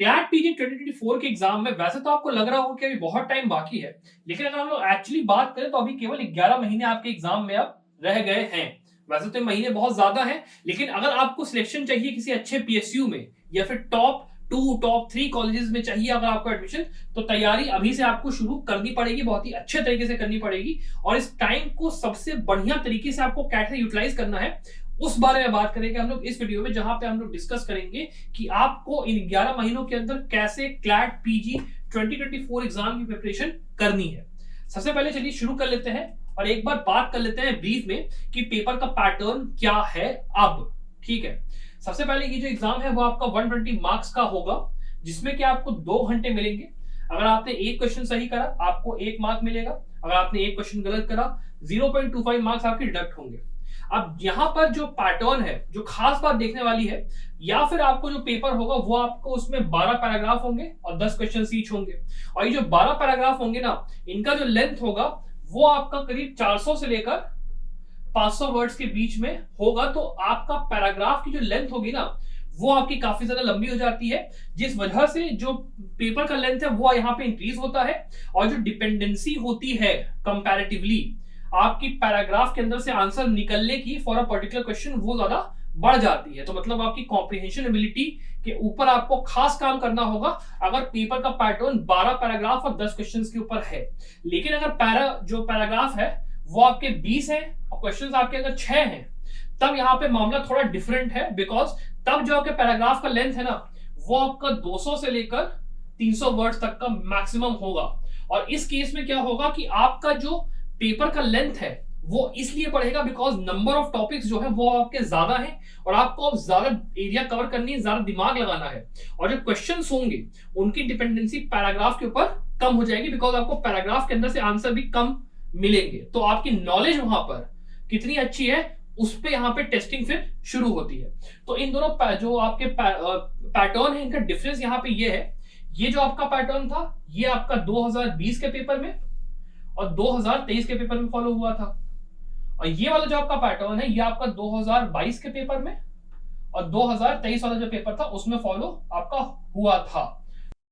CLAT PG 2024 के exam में वैसे तो आपको लग रहा होगा कि अभी बहुत टाइम बाकी है, लेकिन अगर हम लोग एक्चुअली बात करें तो अभी केवल 11 महीने आपके एग्जाम में अब रह गए हैं। वैसे तो महीने बहुत ज्यादा हैं, लेकिन अगर आपको सिलेक्शन चाहिए किसी अच्छे पीएसयू में या फिर टॉप 2 टॉप 3 कॉलेजेस में चाहिए अगर आपको एडमिशन, तो तैयारी अभी से आपको शुरू करनी पड़ेगी, बहुत ही अच्छे तरीके से करनी पड़ेगी। और इस टाइम को सबसे बढ़िया तरीके से आपको कैसे यूटिलाइज करना है उस बारे में बात करेंगे हम लोग इस वीडियो में, जहां पे हम लोग डिस्कस करेंगे कि आपको इन 11 महीनों के अंदर कैसे क्लैट पीजी 2024 एग्जाम की प्रिपरेशन करनी है। सबसे पहले चलिए शुरू कर लेते हैं और एक बार बात कर लेते हैं ब्रीफ में कि पेपर का पैटर्न क्या है अब। ठीक है, सबसे पहले ये जो एग्जाम है वो आपका 120 मार्क्स का होगा, जिसमें कि आपको 2 घंटे मिलेंगे। अगर आपने एक क्वेश्चन सही करा आपको 1 मार्क मिलेगा, अगर आपने एक क्वेश्चन गलत करा 0.25 मार्क्स आपके डिडक्ट होंगे। अब यहां पर जो पैटर्न है, जो खास बात देखने वाली है, या फिर आपको जो पेपर होगा वो आपको उसमें 12 पैराग्राफ होंगे और 10 क्वेश्चन ईच होंगे। और ये जो 12 पैराग्राफ होंगे ना, इनका जो लेंथ होगा वो आपका करीब 400 से लेकर 500 वर्ड्स के बीच में होगा। तो आपका पैराग्राफ की जो लेंथ होगी ना वो आपकी काफी ज्यादा लंबी हो जाती है, जिस वजह से जो पेपर का लेंथ है वो यहाँ पे इंक्रीज होता है। और जो डिपेंडेंसी होती है कंपैरेटिवली आपकी पैराग्राफ के अंदर से आंसर निकलने की फॉर अ पर्टिकुलर क्वेश्चन, वो ज्यादा बढ़ जाती है। तो मतलब आपकी कॉम्प्रिहेंशन एबिलिटी के ऊपर आपको खास काम करना होगा अगर पेपर का पैटर्न 12 पैराग्राफ और 10 क्वेश्चंस के ऊपर है। लेकिन अगर पैराग्राफ है वो आपके 20 है और क्वेश्चंस आपके अगर 6 हैं, तब यहाँ पे मामला थोड़ा डिफरेंट है, बिकॉज तब जो आपके पैराग्राफ का लेंथ है ना वो आपका 200 से लेकर 300 वर्ड्स तक का मैक्सिमम होगा। और इस केस में क्या होगा कि आपका जो पेपर का लेंथ है वो इसलिए बढ़ेगा बिकॉज नंबर ऑफ टॉपिक्स जो है वो आपके ज्यादा हैं और आपको अब ज्यादा एरिया कवर करनी है, ज्यादा दिमाग लगाना है। और जो क्वेश्चंस होंगे उनकी डिपेंडेंसी पैराग्राफ के ऊपर कम हो जाएगी, बिकॉज आपको पैराग्राफ के अंदर से आंसर भी कम मिलेंगे। तो आपकी नॉलेज वहां पर कितनी अच्छी है उस पे यहाँ पे टेस्टिंग फिर शुरू होती है। तो इन दोनों जो आपके पैटर्न है इनका डिफरेंस यहाँ पे ये है, ये जो आपका पैटर्न था ये आपका 2020 के पेपर में और 2023 के पेपर में फॉलो हुआ था, और ये वाला जो आपका पैटर्न है ये आपका 2022 के पेपर में और 2023 वाला जो पेपर था उसमें फॉलो आपका हुआ था।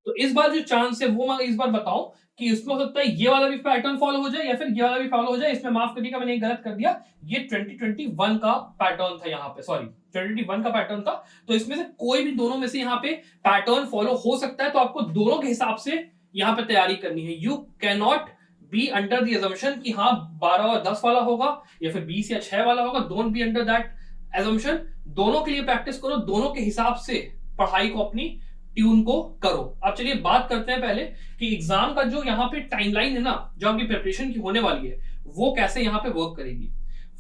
तो इस बार जो चांस है वो मैं इस बार बताऊं कि इसमें हो सकता है ये वाला भी पैटर्न फॉलो हो जाए या फिर ये वाला भी फॉलो हो जाए। इसमें माफ करिएगा मैंने गलत कर दिया, ये 2021 का पैटर्न था, यहाँ पे सॉरी 2021 का पैटर्न था। तो इसमें से कोई भी दोनों में से यहाँ पे पैटर्न फॉलो हो सकता है, तो आपको दोनों के हिसाब से यहाँ पे तैयारी करनी है। You can not be under the assumption कि हाँ 12 और 10 वाला होगा या फिर 20 या 6 वाला होगा। Don't be under that assumption. दोनों के लिए प्रैक्टिस करो, दोनों के हिसाब से पढ़ाई को अपनी ट्यून को करो। अब चलिए बात करते हैं पहले कि एग्जाम का जो यहाँ पे टाइमलाइन है ना, जो आपकी प्रिपरेशन की होने वाली है वो कैसे यहाँ पे वर्क करेगी।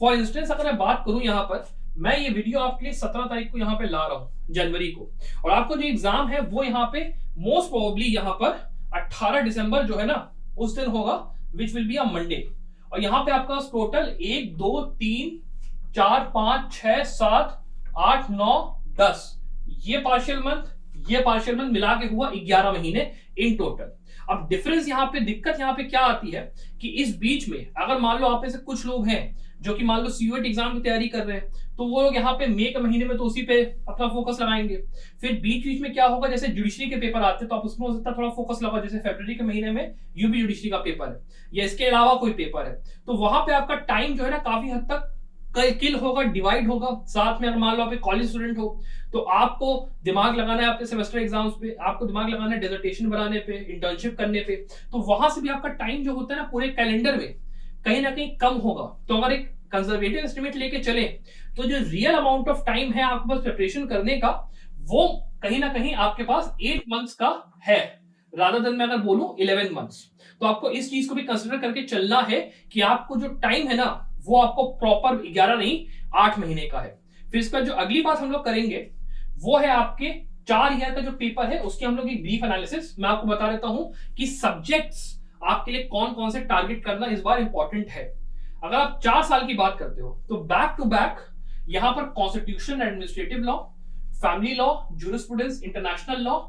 फॉर इंस्टेंस अगर मैं बात करूं यहाँ पर, मैं ये वीडियो आपके लिए 17 तारीख को यहाँ पे ला रहा हूं जनवरी को, और आपको जो एग्जाम है वो यहाँ पे मोस्ट प्रोबेबली यहाँ पर 18 दिसंबर जो है ना उस दिन होगा, which will be a Monday. और यहाँ पे आपका टोटल 1 2 3 4 5 6 7 8 9 10 ये पार्शियल मंथ मिला के हुआ 11 महीने इन टोटल। अब डिफरेंस यहाँ पे, दिक्कत यहाँ पे क्या आती है कि इस बीच में अगर मान लो आप में से कुछ लोग हैं जो कि मान लो सीयूईटी एग्जाम की तैयारी कर रहे हैं, तो वो लोग यहाँ पे मई के महीने में तो उसी पे अपना फोकस लगाएंगे। फिर बीच बीच में क्या होगा, जैसे जुडिशरी के पेपर आते हैं तो आप उसमें हो सकता है थोड़ा फोकस लगा, जैसे फरवरी के महीने में यूपी जुडिशरी का पेपर है या इसके अलावा कोई पेपर है, तो वहां पे आपका टाइम जो है ना काफी हद तक किल होगा, डिवाइड होगा। साथ में अगर मान लो आप एक कॉलेज स्टूडेंट हो तो आपको दिमाग लगाना है आपके सेमेस्टर एग्जाम्स पे, आपको दिमाग लगाना है डिसर्टेशन बनाने पे, इंटर्नशिप करने पे, तो वहां से भी आपका टाइम जो होता है ना पूरे कैलेंडर में कहीं ना कहीं कम होगा। तो अगर एक कंजर्वेटिव एस्टिमेट लेके चले तो जो रियल अमाउंट ऑफ टाइम है आपके पास प्रिपरेशन करने का वो कहीं ना कहीं आपके पास 8 मंथ्स का है, रादर देन मैं अगर बोलूं 11 मंथ्स। तो आपको इस चीज को भी कंसिडर करके चलना है कि आपको जो टाइम है ना वो आपको प्रॉपर 11 नहीं 8 महीने का है। फिर इसका जो अगली बात हम लोग करेंगे वो है आपके 4 ईयर का जो पेपर है उसकी हम लोग एक ब्रीफ एनालिसिस। मैं आपको बता देता हूं कि सब्जेक्ट्स आपके लिए कौन कौन से टारगेट करना इस बार इंपॉर्टेंट है। अगर आप 4 साल की बात करते हो तो बैक टू बैक यहां पर constitution, administrative law, family law, jurisprudence, international law,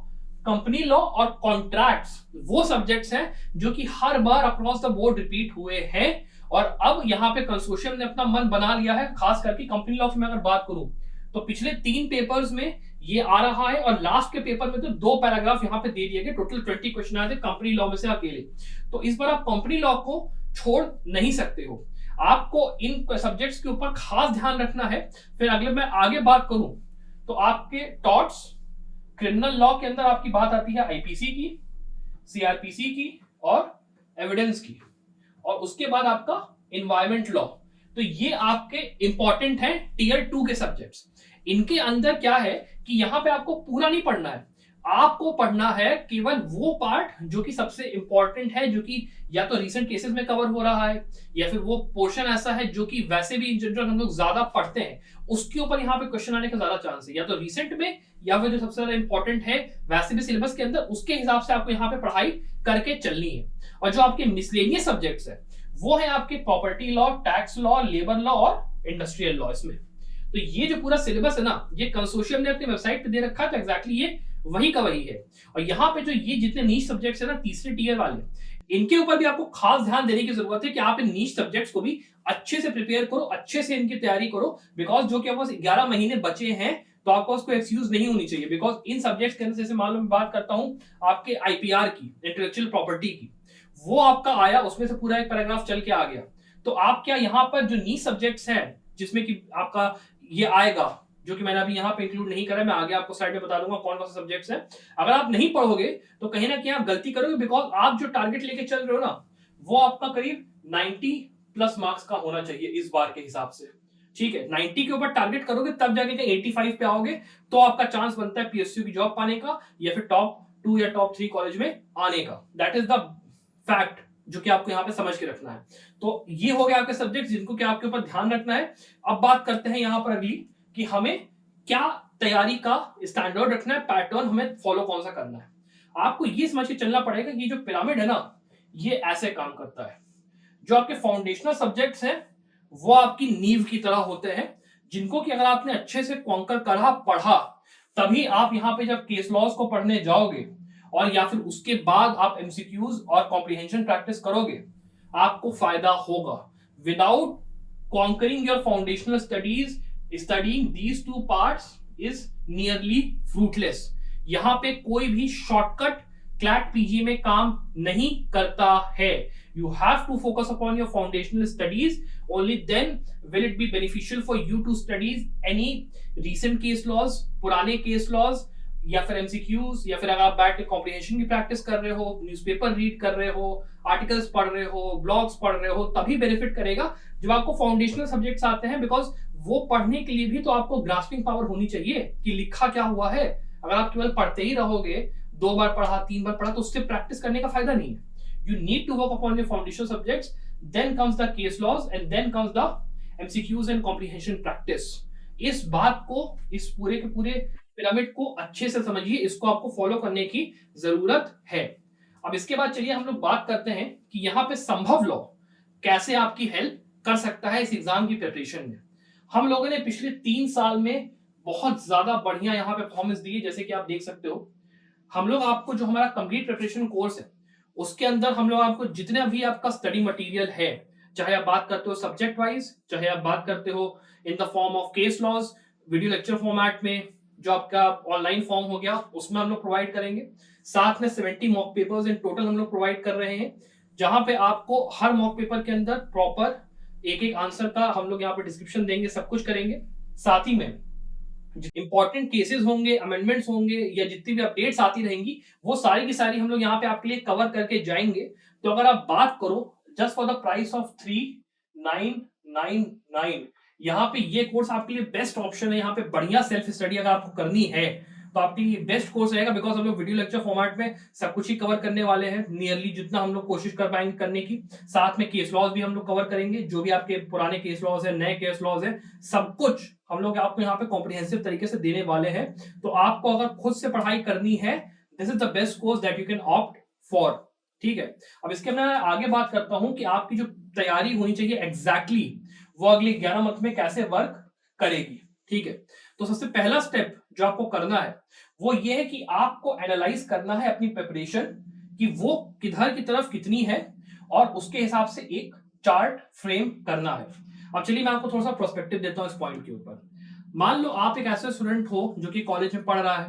company law और कॉन्ट्रैक्ट्स वो सब्जेक्ट्स हैं जो कि हर बार अक्रॉस द बोर्ड रिपीट हुए हैं। और अब यहाँ पे कंसोर्शियम ने अपना मन बना लिया है, खास करके कंपनी लॉ की मैं अगर बात करूं तो पिछले 3 पेपर्स में ये आ रहा है, और लास्ट के पेपर में तो 2 पैराग्राफ यहाँ पे दे दिए गए, टोटल 20 क्वेश्चन आए थे कंपनी लॉ में से अकेले। तो इस बार आप कंपनी लॉ को छोड़ नहीं सकते हो, आपको इन सब्जेक्ट्स के ऊपर खास ध्यान रखना है। फिर अगले मैं आगे बात करूं तो आपके टॉर्ट्स, क्रिमिनल लॉ के अंदर आपकी बात आती है आईपीसी की, सीआरपीसी की और एविडेंस की, और उसके बाद आपका एनवायरमेंट लॉ। तो ये आपके इंपॉर्टेंट है टीयर 2 के सब्जेक्ट्स। इनके अंदर क्या है कि यहां पे आपको पूरा नहीं पढ़ना है, आपको पढ़ना है केवल वो पार्ट जो कि सबसे इंपॉर्टेंट है, जो कि या तो रीसेंट केसेस में कवर हो रहा है, या फिर वो पोर्शन ऐसा है जो कि वैसे भी इन जनरल हम लोग ज्यादा पढ़ते हैं, उसके ऊपर यहाँ पे क्वेश्चन आने का ज्यादा चांस है, या तो रीसेंट में या फिर जो सबसे ज्यादा इंपॉर्टेंट है वैसे भी सिलेबस के अंदर, उसके हिसाब से आपको यहाँ पे पढ़ाई करके चलनी है। और जो आपके मिसलेनियस सब्जेक्ट्स है वो है आपके property law, tax law, labour law और इंडस्ट्रियल लॉ। इसमें तो ये जो पूरा सिलेबस है ना, ये कंसोर्शियम ने अपनी वेबसाइट पे दे रखा है, तो एग्जैक्टली ये वही का वही है। और यहाँ पे जो ये जितने नीश सब्जेक्ट्स है ना, तीसरे टीयर वाले, इनके ऊपर भी आपको खास ध्यान देने की जरूरत है कि आप इन नीश सब्जेक्ट्स को भी अच्छे से प्रिपेयर करो, अच्छे से इनकी तैयारी करो, बिकॉज जो कि आपको 11 महीने बचे हैं तो आपको उसको एक्सक्यूज नहीं होनी चाहिए। बिकॉज इन सब्जेक्ट्स के अंदर, जैसे मान लो मैं बात करता हूं आपके आईपीआर की, इंटेलेक्चुअल प्रॉपर्टी की, वो आपका आया, उसमें से पूरा एक पैराग्राफ चल के आ गया। तो आप क्या यहाँ पर जो नीश सब्जेक्ट्स हैं जिसमें कि आपका ये आएगा, जो कि मैंने अभी यहाँ पे इंक्लूड नहीं करा, मैं आगे आपको स्लाइड में बता दूंगा कौन कौन से सब्जेक्ट्स हैं, अगर आप नहीं पढ़ोगे तो कहीं ना कहीं आप गलती करोगे, बिकॉज आप जो टारगेट लेके चल रहे हो ना, वो आपका करीब 90 प्लस मार्क्स का होना चाहिए इस बार के हिसाब से। ठीक है, 90 के ऊपर टारगेट करोगे तब जाके 85 पे आओगे, तो आपका चांस बनता है पीएसयू की जॉब पाने का, या फिर टॉप 2 या टॉप 3 कॉलेज में आने का। दैट इज द फैक्ट जो कि आपको यहाँ पे समझ के रखना है। तो ये हो गया आपके सब्जेक्ट जिनको कि आपके ऊपर ध्यान रखना है। अब बात करते हैं यहाँ पर अगली कि हमें क्या तैयारी का स्टैंडर्ड रखना है, पैटर्न हमें फॉलो कौन सा करना है। आपको ये समझ के चलना पड़ेगा कि जो पिरामिड है ना, ये ऐसे काम करता है। जो आपके फाउंडेशनल सब्जेक्ट्स हैं वो आपकी नींव की तरह होते हैं, जिनको कि अगर आपने अच्छे से कॉन्कर करा, पढ़ा, तभी आप यहाँ पे जब केस लॉज को पढ़ने जाओगे और या फिर उसके बाद आप एमसीक्यूज और कॉम्प्रिहेंशन प्रैक्टिस करोगे, आपको फायदा होगा। Without conquering your foundational studies, studying these 2 parts is nearly fruitless. यहां पे कोई भी शॉर्टकट क्लैट पीजी में काम नहीं करता है। You have to focus upon your foundational studies. Only then will it be beneficial for you to study any recent case laws, पुराने case laws, या फिर MCQs, या फिर अगर आप बैठ के कॉम्प्रिहेंशन की प्रैक्टिस कर रहे हो, न्यूज़पेपर रीड कर रहे हो, आर्टिकल्स पढ़ रहे हो, ब्लॉग्स पढ़ रहे हो, तभी बेनिफिट करेगा जब आपको फाउंडेशनल सब्जेक्ट्स आते हैं। बिकॉज वो पढ़ने के लिए भी तो आपको ग्रास्पिंग पावर होनी चाहिए कि लिखा क्या हुआ है। अगर आप केवल पढ़ते ही रहोगे, 2 बार पढ़ा, 3 बार पढ़ा, तो उससे प्रैक्टिस करने का फायदा नहीं है। You need to work upon your foundational subjects, then comes the case laws, and then comes the MCQs and comprehension practice. इस बात को, इस पूरे के पूरे पिरामिड को अच्छे से समझिए, इसको आपको फॉलो करने की जरूरत है। अब इसके बाद चलिए हम लोग बात करते हैं कि यहाँ पे संभव लॉ कैसे आपकी हेल्प कर सकता है इस एग्जाम की प्रिपरेशन में। हम लोगों ने पिछले 3 साल में बहुत ज्यादा बढ़िया यहाँ पे परफॉर्मेंस दी है। जैसे कि आप देख सकते हो, हम लोग आपको जो हमारा कंप्लीट प्रिपरेशन कोर्स है उसके अंदर हम लोग आपको जितने भी आपका स्टडी मटेरियल है, चाहे आप बात करते हो सब्जेक्ट वाइज, चाहे आप बात करते हो in the form of case laws, video lecture format में, जो आपका ऑनलाइन फॉर्म हो गया उसमें हम लोग प्रोवाइड करेंगे। साथ में 70 मॉक पेपर्स इन टोटल हम लोग प्रोवाइड कर रहे हैं, जहां पे आपको हर मॉक पेपर के अंदर प्रॉपर एक एक आंसर का हम लोग यहाँ पे डिस्क्रिप्शन देंगे, सब कुछ करेंगे। साथ ही में इंपॉर्टेंट केसेस होंगे, अमेंडमेंट्स होंगे, या जितनी भी अपडेट्स आती रहेंगी, वो सारी की सारी हम लोग यहाँ पे आपके लिए कवर करके जाएंगे। तो अगर आप बात करो just for the price of 3999, यहाँ पे ये कोर्स आपके लिए बेस्ट ऑप्शन है। यहाँ पे बढ़िया सेल्फ स्टडी अगर आपको करनी है तो आपके लिए बेस्ट कोर्स रहेगा, बिकॉज हम लोग वीडियो लेक्चर फॉर्मेट में सब कुछ ही कवर करने वाले हैं, नियरली जितना हम लोग कोशिश कर पाएंगे करने की। साथ में केस लॉज भी हम लोग कवर करेंगे, जो भी आपके पुराने केस लॉज है, नए केस लॉज है, सब कुछ हम लोग आपको यहाँ पे कॉम्प्रिहेंसिव तरीके से देने वाले हैं। तो आपको अगर खुद से पढ़ाई करनी है, this is the best course that you can opt for. ठीक है, अब इसके मैं आगे बात करता हूं कि आपकी जो तैयारी होनी चाहिए एग्जैक्टली वो अगले 11 मंथ में कैसे वर्क करेगी। ठीक है, तो सबसे पहला स्टेप जो आपको करना है वो ये है कि आपको एनालाइज करना है अपनी प्रिपरेशन कि वो किधर की तरफ कितनी है, और उसके हिसाब से एक चार्ट फ्रेम करना है। अब चलिए मैं आपको थोड़ा सा प्रोस्पेक्टिव देता हूं इस पॉइंट के ऊपर। मान लो आप एक ऐसा स्टूडेंट हो जो कि कॉलेज में पढ़ रहा है,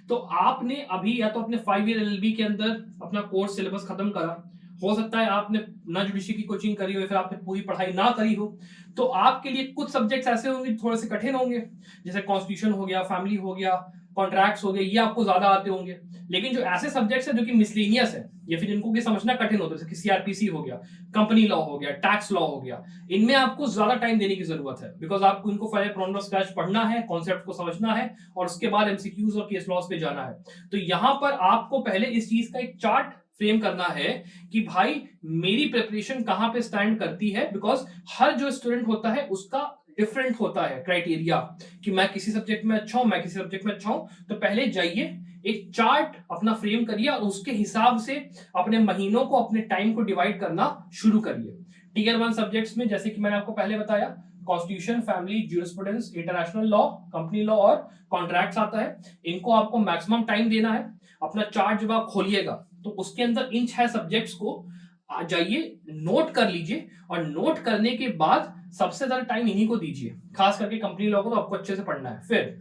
तो आपने अभी या तो अपने 5 ईयर एलएलबी के अंदर अपना कोर्स सिलेबस खत्म करा, हो सकता है आपने ना जुडिशरी की कोचिंग करी हो या फिर आपने पूरी पढ़ाई ना करी हो, तो आपके लिए कुछ सब्जेक्ट्स ऐसे होंगे थोड़े से कठिन होंगे, जैसे कॉन्स्टिट्यूशन हो गया, फैमिली हो गया, कॉन्ट्रैक्ट्स हो गए, ये आपको ज्यादा आते होंगे। लेकिन जो ऐसे सब्जेक्ट्स हैं जो कि मिसलेनियस है या फिर जिनको कि समझना कठिन होता है, जैसे कि सीआरपीसी हो गया, कंपनी लॉ हो गया, टैक्स लॉ हो गया, इनमें आपको ज्यादा टाइम देने की जरूरत है, बिकॉज आपको इनको पहले फ्रॉम स्क्रैच पढ़ना है, कॉन्सेप्ट को समझना है और उसके बाद एमसीक्यूज और केस लॉस पे जाना है। तो यहां पर आपको पहले इस चीज का एक चार्ट फ्रेम करना है कि भाई मेरी प्रिपरेशन कहां पे स्टैंड करती है, बिकॉज हर जो स्टूडेंट होता है उसका डिफरेंट होता है क्राइटेरिया कि मैं किसी सब्जेक्ट में अच्छा हूं, मैं किसी सब्जेक्ट में अच्छा हूं। तो पहले जाइए एक चार्ट अपना फ्रेम करिए और उसके हिसाब से अपने महीनों को, अपने टाइम को डिवाइड करना शुरू करिए। टीयर 1 सब्जेक्ट्स में जैसे कि मैंने आपको पहले बताया, constitution, family, jurisprudence, international law, company law और कॉन्ट्रैक्ट्स आता है। इनको आपको मैक्सिमम टाइम देना है। अपना चार्ट जब आप खोलिएगा तो उसके अंदर इन 6 सब्जेक्ट्स को आ जाइए, नोट कर लीजिए और नोट करने के बाद सबसे ज्यादा टाइम इन्हीं को दीजिए। खास करके कंपनी लॉ को तो आपको अच्छे से पढ़ना है। फिर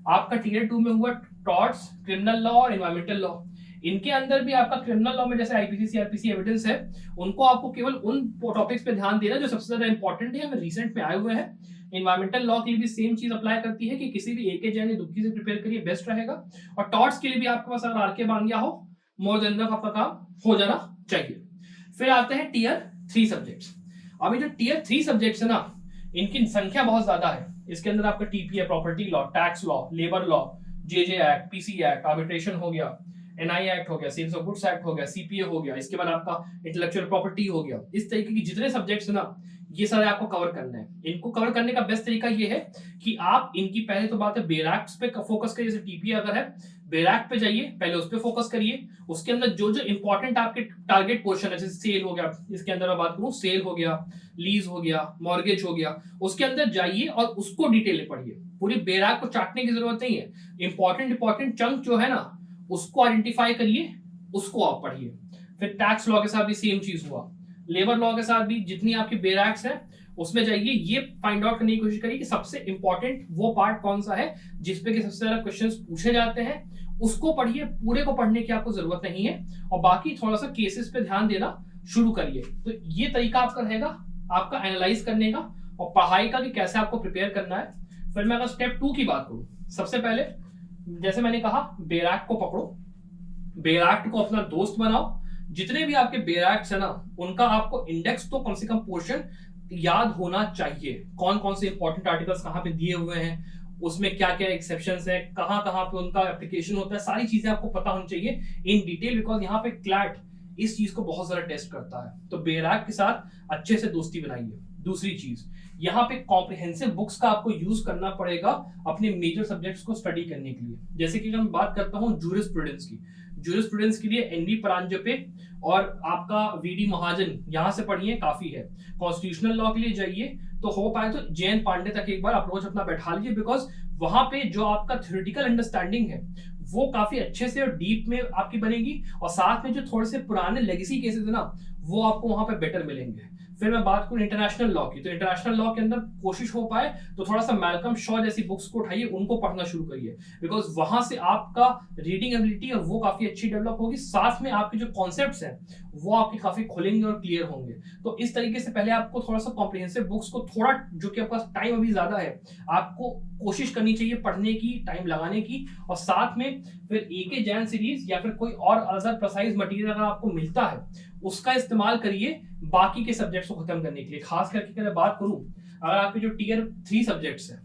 आपका टीयर 2 में हुआ टॉर्ट्स, क्रिमिनल लॉ और एनवायरमेंटल लॉ। इनके अंदर भी आपका क्रिमिनल लॉ में जैसे आईपीसी, सीआरपीसी एविडेंस है, उनको आपको केवल उन टॉपिक्स पे ध्यान देना जो सबसे ज्यादा इंपॉर्टेंट है, रिसेंट में आए हुए हैं। एनवायरमेंटल लॉ के लिए भी सेम चीज अप्लाई करती है कि किसी भी एके जैन दुखी से प्रिपेयर करिए, बेस्ट रहेगा। और टॉर्ट्स के लिए भी आपके पास अगर आरके बांग्या हो, मोर देन इनफ आपका काम हो जाना चाहिए। फिर आते हैं टीयर 3 सब्जेक्ट्स। अभी जो टीयर 3 सब्जेक्ट्स है ना, इनकी संख्या बहुत ज्यादा है। इसके अंदर आपका TPA, property law, tax law, labour law, JJ act, PC act, arbitration हो गया, एनआई एक्ट हो गया, सेल्स ऑफ गुड्स एक्ट हो गया, सीपीए हो गया, इसके बाद आपका इंटेलेक्चुअल प्रॉपर्टी हो गया। इस तरीके की जितने सब्जेक्ट्स है ना, ये सारे आपको कवर करना है। इनको कवर करने का बेस्ट तरीका ये है कि आप इनकी पहले तो बात है बेरैक्ट्स पे फोकस करिए। जैसे टीपीए अगर है, बेरैक्ट पे जाइए, पहले उस पर फोकस करिए। उसके अंदर जो जो इंपॉर्टेंट आपके टारगेट पोर्शन है, जैसे सेल हो गया, इसके अंदर मैं बात करूं, सेल हो गया, लीज हो गया, मॉर्गेज हो गया, उसके अंदर जाइए और उसको डिटेल में पढ़िए। पूरी बेरैक को चाटने की जरूरत नहीं है। इंपॉर्टेंट चंक जो है ना, उसको आइडेंटिफाई करिए, उसको आप पढ़िए। फिर टैक्स लॉ के साथ भी सेम चीज हुआ, लेबर लॉ के साथ भी जितनी आपकी बेरैक्स है उसमें जाइए, ये फाइंड आउट करने की कोशिश करिए कि सबसे इंपॉर्टेंट वो पार्ट कौन सा है जिसपे कि सबसे ज्यादा क्वेश्चंस पूछे जाते हैं, उसको पढ़िए। पूरे को पढ़ने की आपको जरूरत नहीं है और बाकी थोड़ा सा केसेस पे ध्यान देना शुरू करिए। तो ये तरीका आपका रहेगा आपका एनालाइज करने का और पढ़ाई का कि कैसे आपको प्रिपेयर करना है। फिर मैं अगर स्टेप 2 की बात करूं, सबसे पहले जैसे मैंने कहा, बेरैक्ट को पकड़ो, बेरैक्ट को अपना दोस्त बनाओ। जितने भी आपके बेरैक्ट्स है ना, उनका आपको इंडेक्स तो कम से कम पोर्शन याद होना चाहिए। कौन कौन से इंपॉर्टेंट आर्टिकल्स कहां पे दिए हुए हैं, उसमें क्या क्या एक्सेप्शंस है, कहां कहां पे उनका एप्लीकेशन होता है, सारी चीजें आपको पता होनी चाहिए इन डिटेल, बिकॉज यहाँ पे क्लैट इस चीज को बहुत ज्यादा टेस्ट करता है। तो बेरैक के साथ अच्छे से दोस्ती बनाइए। दूसरी चीज, यहाँ पे कॉम्प्रिहेंसिव बुक्स का आपको यूज करना पड़ेगा अपने मेजर सब्जेक्ट्स को स्टडी करने के लिए। जैसे कि मैं बात करता हूँ ज्यूरिस्प्रूडेंस की, ज्यूरिस्प्रूडेंस के लिए एनवी परांजपे और आपका वीडी महाजन, यहां से पढ़िए, काफी है। कॉन्स्टिट्यूशनल लॉ के लिए जाइए तो हो पाए तो जैन पांडे तक एक बार अप्रोच अपना बैठा लीजिए, बिकॉज वहां पे जो आपका थ्योरेटिकल अंडरस्टैंडिंग है वो काफी अच्छे से और डीप में आपकी बनेगी, और साथ में जो थोड़े से पुराने लेगेसी केसेस है ना, वो आपको वहां पे बेटर मिलेंगे। फिर मैं बात करूं इंटरनेशनल लॉ की, तो इंटरनेशनल लॉ के अंदर कोशिश हो पाए तो थोड़ा सा मैल्कम शॉ जैसी बुक्स को उठाइए, उनको पढ़ना शुरू करिए, बिकॉज वहां से आपका रीडिंग एबिलिटी और वो काफी अच्छी डेवलप होगी। साथ में आपके जो कॉन्सेप्ट्स हैं वो आपके काफी खुलेंगे और क्लियर होंगे। तो इस तरीके से पहले आपको थोड़ा सा कॉम्प्रिहेंसिव बुक्स को, थोड़ा जो कि आपका टाइम अभी ज्यादा है, आपको कोशिश करनी चाहिए पढ़ने की, टाइम लगाने की। और साथ में फिर एके जैन सीरीज या फिर कोई और अदर प्रिसाइज मटेरियल अगर आपको मिलता है उसका इस्तेमाल करिए बाकी के सब्जेक्ट्स को खत्म करने के लिए। खास करके अगर बात करूं, अगर आपके जो टीयर 3 सब्जेक्ट्स हैं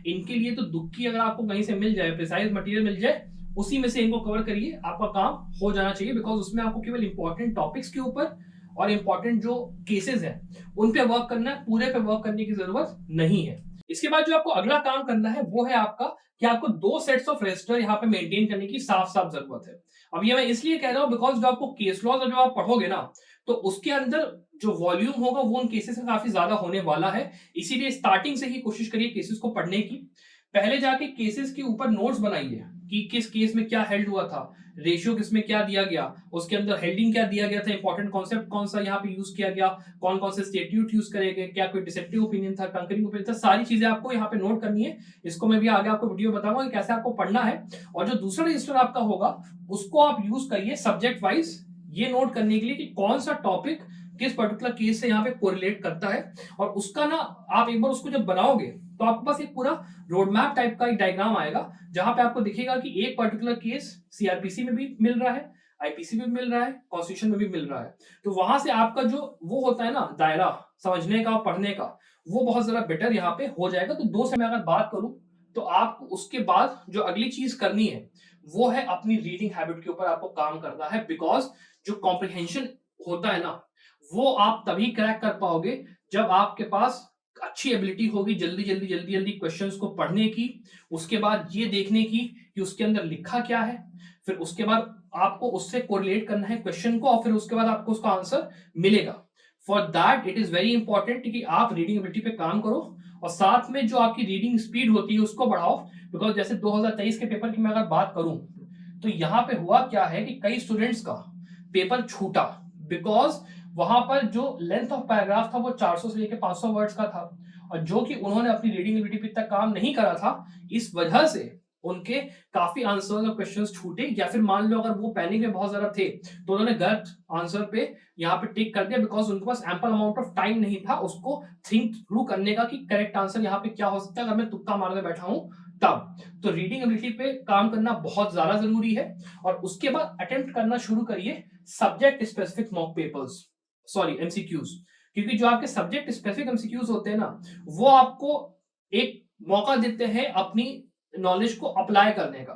इनके लिए, तो दुक्की अगर आपको कहीं से मिल जाए, प्रिसाइज मटेरियल मिल जाए, उसी में से इनको कवर करिए, आपका काम हो जाना चाहिए। बिकॉज उसमें आपको केवल इंपॉर्टेंट टॉपिक्स के ऊपर और इंपॉर्टेंट जो केसेस हैं उन पे वर्क करना है, पूरे पे वर्क करने की जरूरत नहीं है। इसके बाद जो आपको अगला काम करना है वो है आपका कि आपको 2 सेट्स ऑफ रजिस्टर यहाँ पे मेंटेन करने की साफ साफ जरूरत है। अब ये मैं इसलिए कह रहा हूं बिकॉज जो आपको केस लॉज जो आप पढ़ोगे ना, तो उसके अंदर जो वॉल्यूम होगा वो उन केसेस का काफी ज्यादा होने वाला है। इसीलिए स्टार्टिंग से ही कोशिश करिए केसेस को पढ़ने की। पहले जाके केसेस के ऊपर नोट्स बनाइए कि किस केस में क्या हेल्ड हुआ था, रेशियो किस में क्या दिया गया, उसके अंदर हेल्डिंग क्या दिया गया था, इंपॉर्टेंट कॉन्सेप्ट कौन सा यहाँ पे यूज किया गया, कौन कौन से स्टेट्यूट यूज करे गए, क्या कोई डिसेप्टिव ओपिनियन था, कंकरिंग ओपिनियन था, सारी चीजें आपको यहाँ पे नोट करनी है। इसको मैं भी आगे आपको वीडियो बताऊंगा कि कैसे आपको पढ़ना है। और जो दूसरा रजिस्टर आपका होगा उसको आप यूज करिए सब्जेक्ट वाइज ये नोट करने के लिए कि कौन सा टॉपिक किस पर्टिकुलर केस से यहाँ पे कोरिलेट करता है। और उसका ना आप एक बार उसको जब बनाओगे तो आपके पास एक पूरा रोड मैप टाइप का एक डायग्राम आएगा जहां पे आपको दिखेगा कि एक पर्टिकुलर केस सीआरपीसी में भी मिल रहा है, आईपीसी में भी मिल रहा है, कॉन्स्टिट्यूशन में भी मिल रहा है। तो वहां से आपका जो वो होता है ना दायरा समझने का पढ़ने का, वो बहुत ज्यादा बेटर यहाँ पे हो जाएगा। तो दो से मैं अगर बात करूं तो आप उसके बाद जो अगली चीज करनी है वो है अपनी रीडिंग हैबिट के ऊपर आपको काम करना है। बिकॉज जो कॉम्प्रिहेंशन होता है ना वो आप तभी क्रैक कर पाओगे जब आपके पास अच्छी एबिलिटी होगी जल्दी क्वेश्चंस को पढ़ने की, उसके बाद ये देखने की कि उसके अंदर लिखा क्या है, फिर उसके बाद आपको उससे कोरिलेट करना है क्वेश्चन को और फिर उसके बाद आपको उसका आंसर मिलेगा। For that it is very important कि आप रीडिंग एबिलिटी पे काम करो और साथ में जो आपकी रीडिंग स्पीड होती है उसको बढ़ाओ। बिकॉज जैसे 2023 के पेपर की मैं अगर बात करूं तो यहाँ पे हुआ क्या है कि कई स्टूडेंट्स का पेपर छूटा बिकॉज वहां पर जो लेंथ ऑफ पैराग्राफ था वो 400 से लेकर 500 वर्ड्स का था और जो कि उन्होंने अपनी रीडिंग एबिलिटी पे तक काम नहीं करा था, इस वजह से उनके काफी आंसर्स और क्वेश्चंस छूटे। या फिर मान लो अगर वो पैनिक में बहुत ज्यादा थे तो उन्होंने गलत आंसर पे यहाँ पे टिक कर दिया बिकॉज उनके पास एम्पल अमाउंट ऑफ टाइम नहीं था उसको थिंक थ्रू करने का कि करेक्ट आंसर यहाँ पे क्या हो सकता है अगर मैं तुक्का मारने बैठा हूं तब। तो रीडिंग एबिलिटी पे काम करना बहुत ज्यादा जरूरी है और उसके बाद अटेम्प्ट करना शुरू करिए subject specific mock papers, sorry MCQs. क्योंकि जो आपके सब्जेक्ट स्पेसिफिक एमसीक्यूज होते हैं ना वो आपको एक मौका देते हैं अपनी नॉलेज को अप्लाई करने का।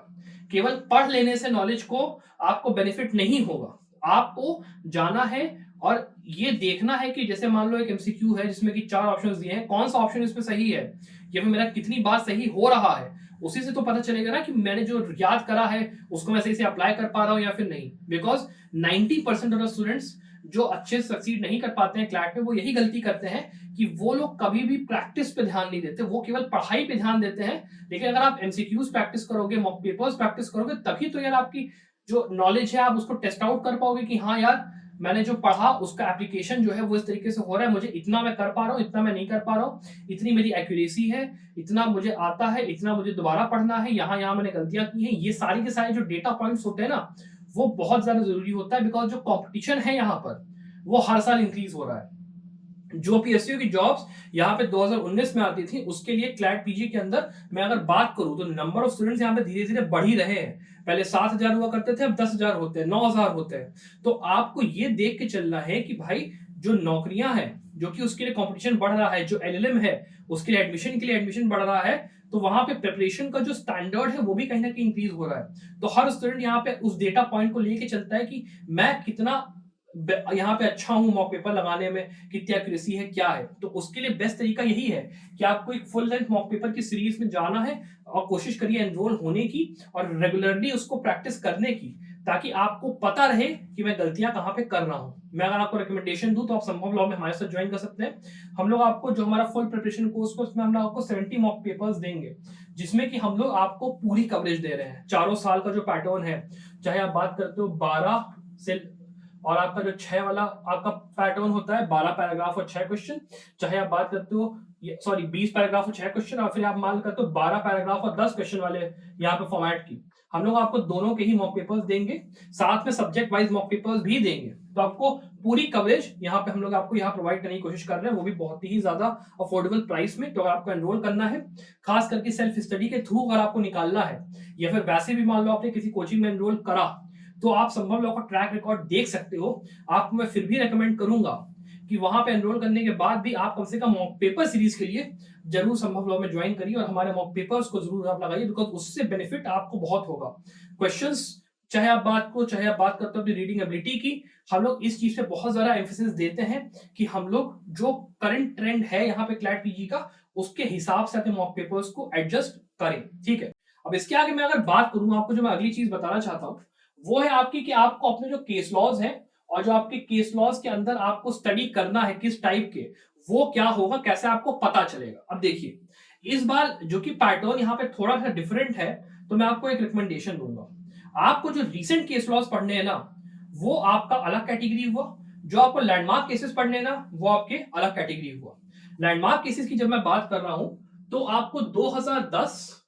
केवल पढ़ लेने से नॉलेज को आपको बेनिफिट नहीं होगा, आपको जाना है और ये देखना है कि जैसे मान लो एक एमसीक्यू है जिसमें कि 4 ऑप्शंस दिए हैं, कौन सा ऑप्शन इसमें सही है या फिर मेरा कितनी बार सही हो रहा है, उसी से तो पता चलेगा ना कि मैंने जो याद करा है उसको मैं सही से अप्लाई कर पा रहा हूं या फिर नहीं। बिकॉज 90% ऑफ द स्टूडेंट्स जो अच्छे से सक्सीड नहीं कर पाते हैं क्लैट में वो यही गलती करते हैं कि वो लोग कभी भी प्रैक्टिस पे ध्यान नहीं देते, वो केवल पढ़ाई पे ध्यान देते हैं। लेकिन अगर आप एमसीक्यूज प्रैक्टिस करोगे, मॉक पेपर्स प्रैक्टिस करोगे तभी तो यार आपकी जो नॉलेज है आप उसको टेस्ट आउट कर पाओगे कि हाँ यार मैंने जो पढ़ा उसका एप्लीकेशन जो है वो इस तरीके से हो रहा है, मुझे इतना मैं कर पा रहा हूँ, इतना मैं नहीं कर पा रहा हूँ, इतनी मेरी एक्यूरेसी है, इतना मुझे आता है, इतना मुझे दोबारा पढ़ना है, यहाँ यहाँ मैंने गलतियां की हैं। ये सारी के सारे जो डेटा पॉइंट्स होते हैं ना वो बहुत ज्यादा जरूरी होता है बिकॉज जो कॉम्पिटिशन है यहाँ पर वो हर साल इंक्रीज हो रहा है। जो पीएसयू की जॉब्स यहाँ पे 2019 में आती थी उसके लिए क्लैट पीजी के अंदर मैं अगर बात करूं तो नंबर ऑफ स्टूडेंट्स यहाँ पे धीरे धीरे बढ़ ही रहे हैं। पहले 7,000 हुआ करते थे, अब 10,000 होते हैं, 9,000 होते हैं। तो आपको ये देख के चलना है कि भाई जो नौकरियां हैं जो कि उसके लिए कॉम्पिटिशन बढ़ रहा है, जो एलएलएम है उसके लिए एडमिशन बढ़ रहा है, तो वहां पे प्रिपरेशन का जो स्टैंडर्ड है वो भी कहीं ना कहीं इंक्रीज हो रहा है। तो हर स्टूडेंट यहाँ पे उस डेटा पॉइंट को लेके चलता है कि मैं कितना यहाँ पे अच्छा हूं मॉक पेपर लगाने में, कितनी एक्यूरेसी है क्या है। तो उसके लिए बेस्ट तरीका यही है कि आपको एक फुल लेंथ मॉक पेपर की सीरीज में जाना है और कोशिश करिए एनरोल होने की और रेगुलरली उसको प्रैक्टिस करने की ताकि आपको पता रहे कि मैं गलतियां कहाँ पे कर रहा हूं। मैं अगर आपको रिकमेंडेशन दूं तो आप संभव लॉ में हमारे साथ ज्वाइन कर सकते हैं। हम लोग आपको जो हमारा फुल प्रिपरेशन कोर्स है उसमें हम लोग आपको 70 मॉक पेपर्स देंगे जिसमें कि हम लोग आपको पूरी कवरेज दे रहे हैं। चारों साल का जो पैटर्न है, चाहे आप बात करते हो 12 से और आपका जो 6 वाला आपका पैटर्न होता है 12 पैराग्राफ और 6 क्वेश्चन, चाहे आप बात करते हो 20 पैराग्राफ और 6 क्वेश्चन, और फिर आप मान करते हो 12 पैराग्राफ और 10 क्वेश्चन वाले यहाँ पे फॉर्मेट की, हम लोग आपको दोनों के ही मॉक पेपर्स देंगे, साथ में सब्जेक्ट वाइज मॉक पेपर्स भी देंगे। तो आपको पूरी कवरेज यहाँ पे हम लोग आपको यहाँ प्रोवाइड करने की कोशिश कर रहे हैं, वो भी बहुत ही ज्यादा अफोर्डेबल प्राइस में। तो अगर आपको एनरोल करना है खास करके सेल्फ स्टडी के थ्रू अगर आपको निकालना है या फिर वैसे भी मान लो आपने किसी कोचिंग में एनरोल करा तो आप संभव लॉ का ट्रैक रिकॉर्ड देख सकते हो। आपको मैं फिर भी रेकमेंड करूंगा कि वहां पे एनरोल करने के बाद भी आप कम से कम मॉक पेपर सीरीज के लिए जरूर संभव लॉ में ज्वाइन करिए और हमारे मॉक पेपर्स को जरूर आप लगाइए बिकॉज उससे बेनिफिट आपको बहुत होगा। क्वेश्चंस चाहे आप बात करते हो अपनी रीडिंग एबिलिटी की, हम लोग इस चीज पे बहुत ज्यादा एम्फेसिस देते हैं कि हम लोग जो करंट ट्रेंड है यहाँ पे क्लैट पीजी का उसके हिसाब से अपने मॉक पेपर्स को एडजस्ट करें। ठीक है, अब इसके आगे मैं अगर बात करूं आपको जो मैं अगली चीज बताना चाहता हूं वो है आपकी कि आपको अपने जो केस लॉज हैं और जो आपके केस लॉज के अंदर आपको स्टडी करना है किस टाइप के, वो क्या होगा, कैसे आपको पता चलेगा। अब देखिए इस बार जो कि पैटर्न यहाँ पे थोड़ा सा डिफरेंट है, तो मैं आपको एक रिकमेंडेशन दूंगा। आपको जो रीसेंट केस लॉस पढ़ने हैं ना, वो आपका अलग कैटेगरी हुआ। जो आपको लैंडमार्क केसेस पढ़ने हैं ना, वो आपके अलग कैटेगरी हुआ। लैंडमार्क केसेस की जब मैं बात कर रहा हूं, तो आपको 2010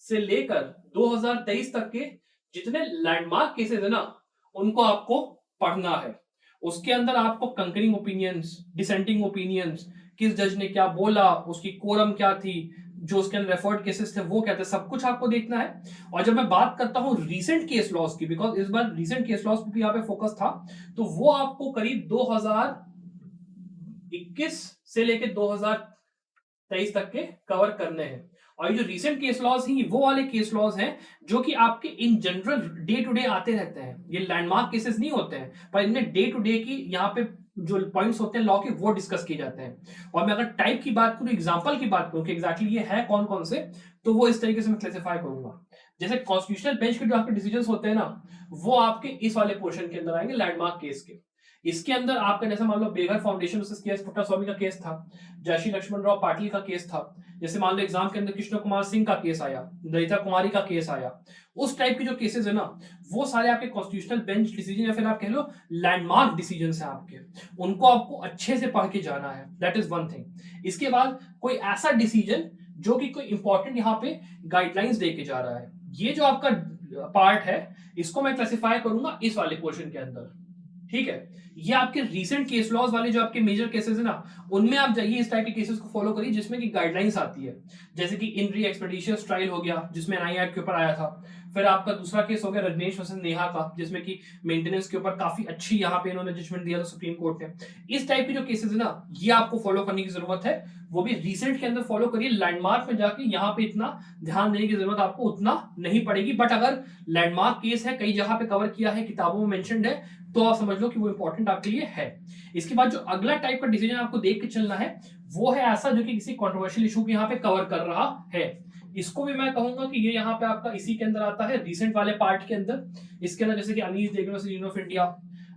से लेकर 2023 तक के जितने लैंडमार्क केसेस है ना, उनको आपको पढ़ना है। उसके अंदर आपको कंकरिंग ओपिनियंस, डिसेंटिंग ओपिनियंस, किस जज ने क्या बोला, उसकी कोरम क्या थी, जो उसके अंदर रेफर्ड केसेस थे वो क्या थे, सब कुछ आपको देखना है। और जब मैं बात करता हूं रीसेंट केस लॉस की, बिकॉज इस बार रीसेंट केस लॉस पे भी यहाँ पे फोकस था, तो वो आपको करीब 2021 से लेकर 2023 तक के कवर करने हैं। और ये जो रीसेंट केस लॉज हैं, वो वाले केस लॉज हैं जो कि आपके इन जनरल डे टू डे आते रहते हैं। ये लैंडमार्क केसेस नहीं होते हैं, पर इनमें डे टू डे की यहाँ पे जो पॉइंट्स होते हैं लॉ के, वो डिस्कस किए जाते हैं। और मैं अगर टाइप की बात करूं, एग्जांपल की बात करूं कि एग्जैक्टली ये है कौन कौन से, तो वो इस तरीके से मैं क्लासिफाई करूंगा। जैसे कॉन्स्टिट्यूशनल बेंच के जो आपके डिसीजंस होते हैं ना, वो आपके इस वाले पोर्शन के अंदर आएंगे, लैंडमार्क केस के। इसके अंदर आपका जैसे मान लो बेघर फाउंडेशन वर्सेस केएस पुट्टास्वामी का केस था, जयश्री लक्ष्मण राव पाटिल का केस था, जैसे मान लो एग्जाम के अंदर कृष्ण कुमार सिंह का केस आया, ललिता कुमारी का केस आया, उस टाइप के जो केसेस है ना, वो सारे आपके कॉन्स्टिट्यूशनल बेंच डिसीजन या फिर आप कह लो लैंडमार्क डिसीजन है आपके, उनको आपको अच्छे से पढ़ के जाना है। That is one thing. इसके बाद कोई ऐसा डिसीजन जो कि कोई इंपॉर्टेंट यहाँ पे गाइडलाइंस दे के जा रहा है, ये जो आपका पार्ट है, इसको मैं क्लासिफाई करूंगा इस वाले पोर्शन के अंदर। ठीक है, ये आपके रीसेंट केस लॉज वाले जो आपके मेजर केसेस है ना, उनमें आप जाइए, इस टाइप के केसेस को फॉलो करिए जिसमें की गाइडलाइंस आती है। जैसे कि इन री एक्सपेडिशियस ट्रायल हो गया, जिसमें एनआई एक्ट के ऊपर आया था। फिर आपका दूसरा केस हो गया रजनीश वर्सेस नेहा का, जिसमें कि मेंटेनेंस के ऊपर काफी अच्छी यहाँ पे इन्होंने जजमेंट दिया था सुप्रीम कोर्ट ने। इस टाइप के जो केसेस है ना, ये आपको फॉलो करने की जरूरत है, वो भी रिसेंट के अंदर फॉलो करिए। लैंडमार्क में जाके यहाँ पे इतना ध्यान देने की जरूरत आपको उतना नहीं पड़ेगी, बट अगर लैंडमार्क केस है, कई जगह पे कवर किया है, किताबों में मेंशन्ड है, तो आप समझ लो कि वो इंपॉर्टेंट आपके लिए है। इसके बाद जो अगला टाइप का डिसीजन आपको देख के चलना है, वो है ऐसा जो कि किसी कंट्रोवर्शियल इशू को यहाँ पे कवर कर रहा है। इसको भी मैं कहूंगा कि ये यहाँ पे आपका इसी के अंदर आता है, रिसेंट वाले पार्ट के अंदर। इसके अंदर जैसे कि Anish Degan versus union of India,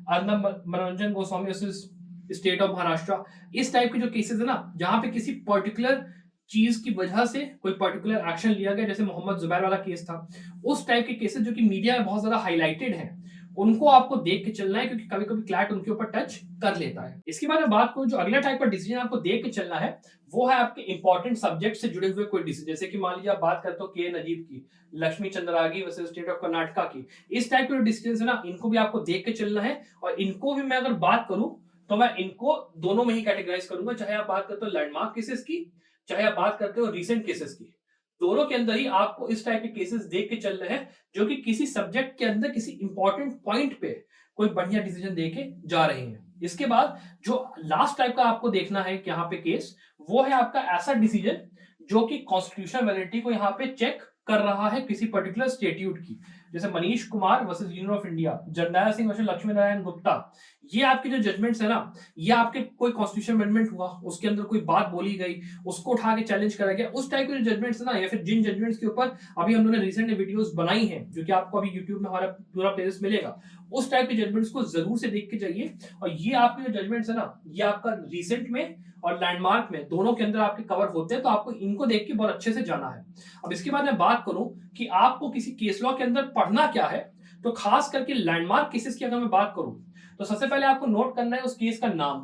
Arnab Manoranjan Goswami versus state of Maharashtra, इस टाइप के जो केसेस है ना, जहां पे किसी पर्टिकुलर चीज की वजह से कोई पर्टिकुलर एक्शन लिया गया, जैसे मोहम्मद जुबैर वाला केस था, उस टाइप के केसेस जो कि मीडिया में बहुत ज्यादा हाईलाइटेड है, उनको आपको देख के चलना है, क्योंकि कभी कभी क्लैट उनके ऊपर टच कर लेता है। इसके बाद मैं बात करूं, जो अगला टाइप का डिसीजन आपको देख के चलना है, वो है आपके इंपॉर्टेंट सब्जेक्ट से जुड़े हुए कोई डिसीजन। जैसे कि मान लीजिए आप बात करते हो के नजीब की, Lakshmi Chandragi versus state of Karnataka की, इस टाइप के जो डिसीजन है ना, इनको भी आपको देख के चलना है। और इनको भी मैं अगर बात करूं, तो मैं इनको दोनों में ही कैटेगराइज करूंगा, चाहे आप बात करते हो लैंडमार्क केसेस की, चाहे आप बात करते हो रिसेंट केसेस की। दोनों के अंदर ही आपको इस टाइप के केसेस देख के चल रहे हैं, जो कि किसी सब्जेक्ट के अंदर किसी इंपॉर्टेंट पॉइंट पे कोई बढ़िया डिसीजन देके जा रहे हैं। इसके बाद जो लास्ट टाइप का आपको देखना है कि यहाँ पे केस, वो है आपका ऐसा डिसीजन जो कि कॉन्स्टिट्यूशनल वैलिडिटी को यहाँ पे चेक कर रहा है किसी पर्टिकुलर स्टेट्यूट की। जैसे Manish Kumar versus union of India, Jarnail Singh versus Lakshmi Narayan Gupta, ये आपके जो जजमेंट्स है ना, ये आपके कोई कॉन्स्टिट्यूशन अमेंडमेंट हुआ, उसके अंदर कोई बात बोली गई, उसको उठा के चैलेंज करा गया, उस टाइप के जो जजमेंट्स है ना, या फिर जिन जजमेंट्स के ऊपर अभी हम लोगों ने रिसेंट वीडियोस बनाई हैं, जो कि आपको अभी यूट्यूब में हमारा पूरा प्लेलिस्ट मिलेगा, उस टाइप के जजमेंट्स को जरूर से देख के जाइए। और ये आपके जो जजमेंट्स है ना, ये आपका रिसेंट में और लैंडमार्क में दोनों के अंदर आपके कवर होते हैं, तो आपको इनको देख के बहुत अच्छे से जाना है। अब इसके बाद मैं बात करूं कि आपको किसी केस लॉ के अंदर पढ़ना क्या है, तो खास करके लैंडमार्क केसेस की अगर मैं बात करूं, तो सबसे पहले आपको नोट करना है उस केस का नाम,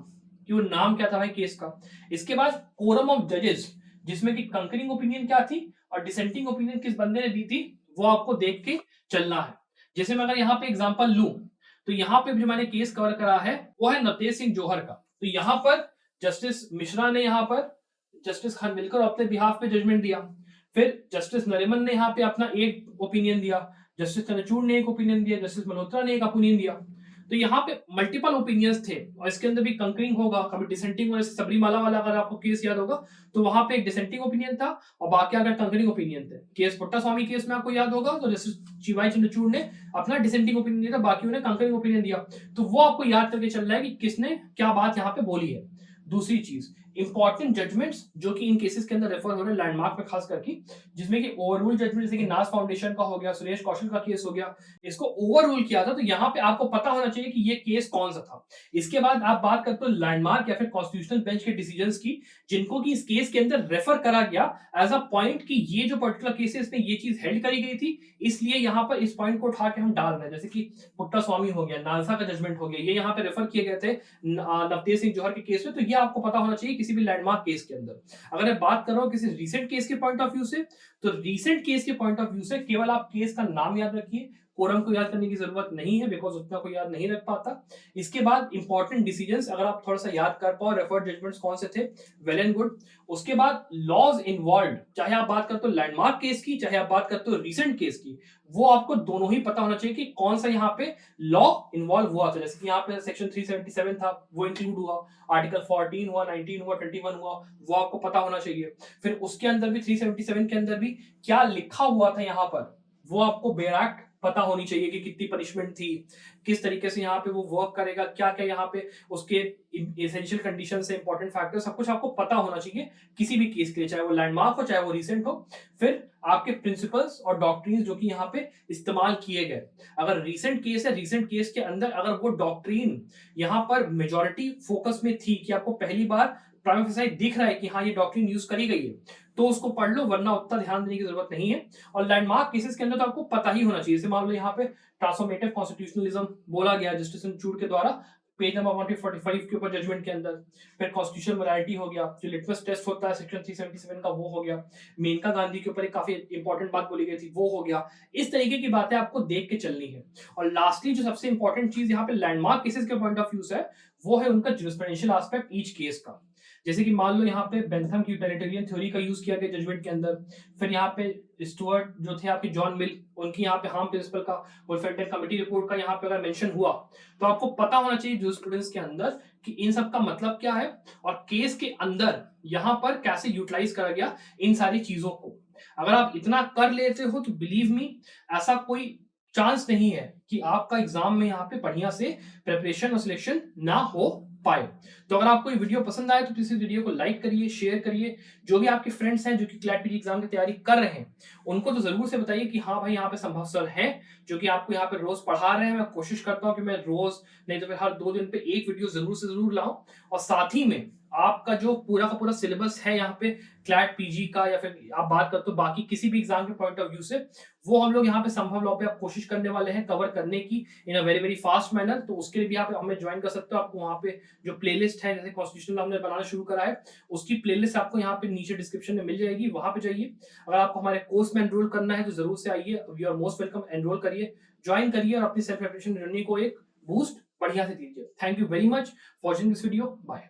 कि वो नाम क्या था भाई केस का। इसके बाद कोरम ऑफ जजेस, जिसमें कि कंकरिंग ओपिनियन क्या थी और डिसेंटिंग ओपिनियन किस बंदे ने दी थी, वो आपको देख के चलना है। जैसे मैं अगर यहाँ पे एग्जांपल लूं, तो यहाँ पे जो मैंने केस कवर करा है, वो है नवतेज सिंह जौहर का। तो यहाँ पर जस्टिस मिश्रा ने यहाँ पर जस्टिस खानविलकर अपने बिहाफ पे जजमेंट दिया, फिर जस्टिस नरीमन ने यहाँ पे अपना एक ओपिनियन दिया, जस्टिस चंद्रचूड़ ने एक ओपिनियन दिया, जस्टिस मल्होत्रा ने एक ओपिनियन दिया। तो यहाँ पे मल्टीपल ओपिनियंस थे, और इसके अंदर भी कंकरिंग होगा, कभी डिसेंटिंग होगा। जैसे सबरीमाला वाला अगर आपको केस याद होगा, तो वहां पे एक डिसेंटिंग ओपिनियन था और बाकी अगर कंकरिंग ओपिनियन थे। केस पुट्टास्वामी केस में आपको याद होगा, तो जस्टिस जीवाई चंद्रचूड़ ने अपना डिसेंटिंग ओपिनियन दिया था, बाकी ने कंकरिंग ओपिनियन दिया। तो वो आपको याद करके चल रहा है कि किसने क्या बात यहाँ पे बोली है। दूसरी चीज, इंपॉर्टेंट जजमेंट्स जो कि इन केसेस के अंदर रेफर हो रहे हैं लैंडमार्क में खास करके, जिसमें कि ओवररूल जजमेंट जैसे कि नास फाउंडेशन का हो गया, सुरेश कौशल का केस हो गया, इसको ओवररूल किया था, तो यहाँ पे आपको पता होना चाहिए कि ये केस कौन सा था। इसके बाद आप बात करते हो लैंडमार्क या फिर कॉन्स्टिट्यूशनल बेंच के डिसीजंस की, जिनको कि इस केस के अंदर रेफर करा गया एज अ पॉइंट कि ये जो पर्टिकुलर केस है इसमें ये चीज हेल्ड करी गई थी, इसलिए यहाँ पर इस पॉइंट को उठा के हम डाल रहे हैं। जैसे कि पुट्टा स्वामी हो गया, नालसा का जजमेंट हो गया, ये यहाँ पे रेफर किए गए थे नवतेज सिंह जौहर के केस में, तो ये आपको पता होना चाहिए किसी भी लैंडमार्क केस के अंदर। अगर मैं बात कर रहा हूँ किसी रीसेंट केस के पॉइंट ऑफ व्यू से, तो रीसेंट केस के पॉइंट ऑफ व्यू से केवल आप केस का नाम याद रखिए, कोरम को याद करने की जरूरत नहीं है, बिकॉज उतना कोई याद नहीं रख पाता। इसके बाद इंपॉर्टेंट डिसीजंस अगर आप थोड़ा सा याद कर पाओ, रेफर्ड जजमेंट्स कौन से थे, वेल एंड गुड। उसके बाद लॉज इन्वॉल्व, चाहे आप बात करते हो लैंडमार्क केस की, चाहे आप बात करते हो रीसेंट केस की, वो आपको दोनों ही पता होना चाहिए कि कौन सा यहाँ पे लॉ इन्वॉल्व हुआ था। जैसे कि यहाँ पे सेक्शन 377 था, वो इंक्लूड हुआ, आर्टिकल 14 हुआ, 19 हुआ, 21 हुआ, वो आपको पता होना चाहिए। फिर उसके अंदर भी 377 के अंदर भी क्या लिखा हुआ था यहाँ पर, वो आपको बेयर एक्ट पता होनी चाहिए कि कितनी पनिशमेंट थी, किस तरीके से यहाँ पे वो वर्क करेगा, क्या क्या यहाँ पे उसके एसेंशियल कंडीशन से इंपॉर्टेंट फैक्टर, सब कुछ आपको पता होना चाहिए किसी भी केस के लिए, चाहे वो लैंडमार्क हो चाहे वो रिसेंट हो। फिर आपके प्रिंसिपल्स और डॉक्ट्रिन जो कि यहाँ पे इस्तेमाल किए गए, अगर रीसेंट केस है, रीसेंट केस के अंदर अगर वो डॉक्ट्रिन यहाँ पर मेजोरिटी फोकस में थी कि आपको पहली बार प्राइमा फेसाई दिख रहा है कि हाँ ये डॉक्ट्रिन यूज करी गई है, तो उसको पढ़ लो, वरना उतना ध्यान देने की जरूरत नहीं है। और लैंडमार्क केसेस के अंदर तो आपको पता ही होना चाहिए, जैसे मान लो यहाँ पे ट्रांसफॉर्मेटिव कॉन्स्टिट्यूशनलिज्म बोला गया जस्टिस चूड़ के द्वारा, पेज नंबर 145 के ऊपर जजमेंट के अंदर। फिर कॉन्स्टिट्यूशनल मोरालिटी हो गया, जो लिटमस टेस्ट होता है सेक्शन 377 का, वो हो गया। मेनका गांधी के ऊपर एक काफी इंपॉर्टेंट बात बोली गई थी, वो हो गया। इस तरीके की बातें आपको देख के चलनी है। और लास्टली जो सबसे इंपॉर्टेंट चीज यहाँ पे लैंडमार्क केसेस के पॉइंट ऑफ व्यू से है, वो है उनका ज्यूरिस्प्रूडेंशियल एस्पेक्ट ईच केस का। जैसे कि मान लो यहाँ पे बेंथम की यूटिलिटेरियन थ्योरी का यूज किया गया जजमेंट के अंदर, फिर यहाँ पे स्टुअर्ट जो थे आपके जॉन मिल, उनकी यहाँ पे हार्म प्रिंसिपल का और फेल्टन कमेटी रिपोर्ट का यहाँ पे अगर मेंशन हुआ, तो आपको पता होना चाहिए ज्यूरिस्प्रूडेंस के अंदर कि इन सब का मतलब क्या है और केस के अंदर यहाँ पर कैसे यूटिलाइज करा गया इन सारी चीजों को। अगर आप इतना कर लेते हो तो बिलीव मी, ऐसा कोई चांस नहीं है कि आपका एग्जाम में यहाँ पे बढ़िया से प्रिपरेशन और सिलेक्शन ना हो पाए। तो अगर आपको ये वीडियो पसंद आए तो प्लीज इस वीडियो को लाइक करिए, शेयर करिए। जो भी आपके फ्रेंड्स हैं जो कि क्लैट पीजी एग्जाम की तैयारी कर रहे हैं, उनको तो जरूर से बताइए कि हाँ भाई यहाँ पे संभव सर हैं जो कि आपको यहाँ पे रोज पढ़ा रहे हैं। मैं कोशिश करता हूँ कि मैं रोज नहीं तो फिर हर 2 दिन पे एक वीडियो जरूर से जरूर लाऊं। और साथ ही में आपका जो पूरा का पूरा सिलेबस है यहाँ पे क्लैट पीजी का, या फिर आप बात करते हो बाकी किसी भी एग्जाम के पॉइंट ऑफ व्यू से, वो हम लोग यहाँ पे संभव लॉ पे आप कोशिश करने वाले हैं कवर करने की in a very very fast manner. तो उसके लिए भी आप हमें ज्वाइन कर सकते हो। आपको वहाँ पे जो प्लेलिस्ट है, जैसे कॉन्स्टिट्यूशनल हमने बनाना शुरू करा है, उसकी प्लेलिस्ट आपको यहाँ पे नीचे डिस्क्रिप्शन में मिल जाएगी, वहां पे जाइए। अगर आपको हमारे कोर्स में एनरोल करना है तो जरूर से आइए, you are most welcome, enrol करिए, ज्वाइन करिए और अपनी सेल्फ प्रिपरेशन जर्नी को एक बूस्ट बढ़िया से दीजिए। Thank you very much for watching this video, bye.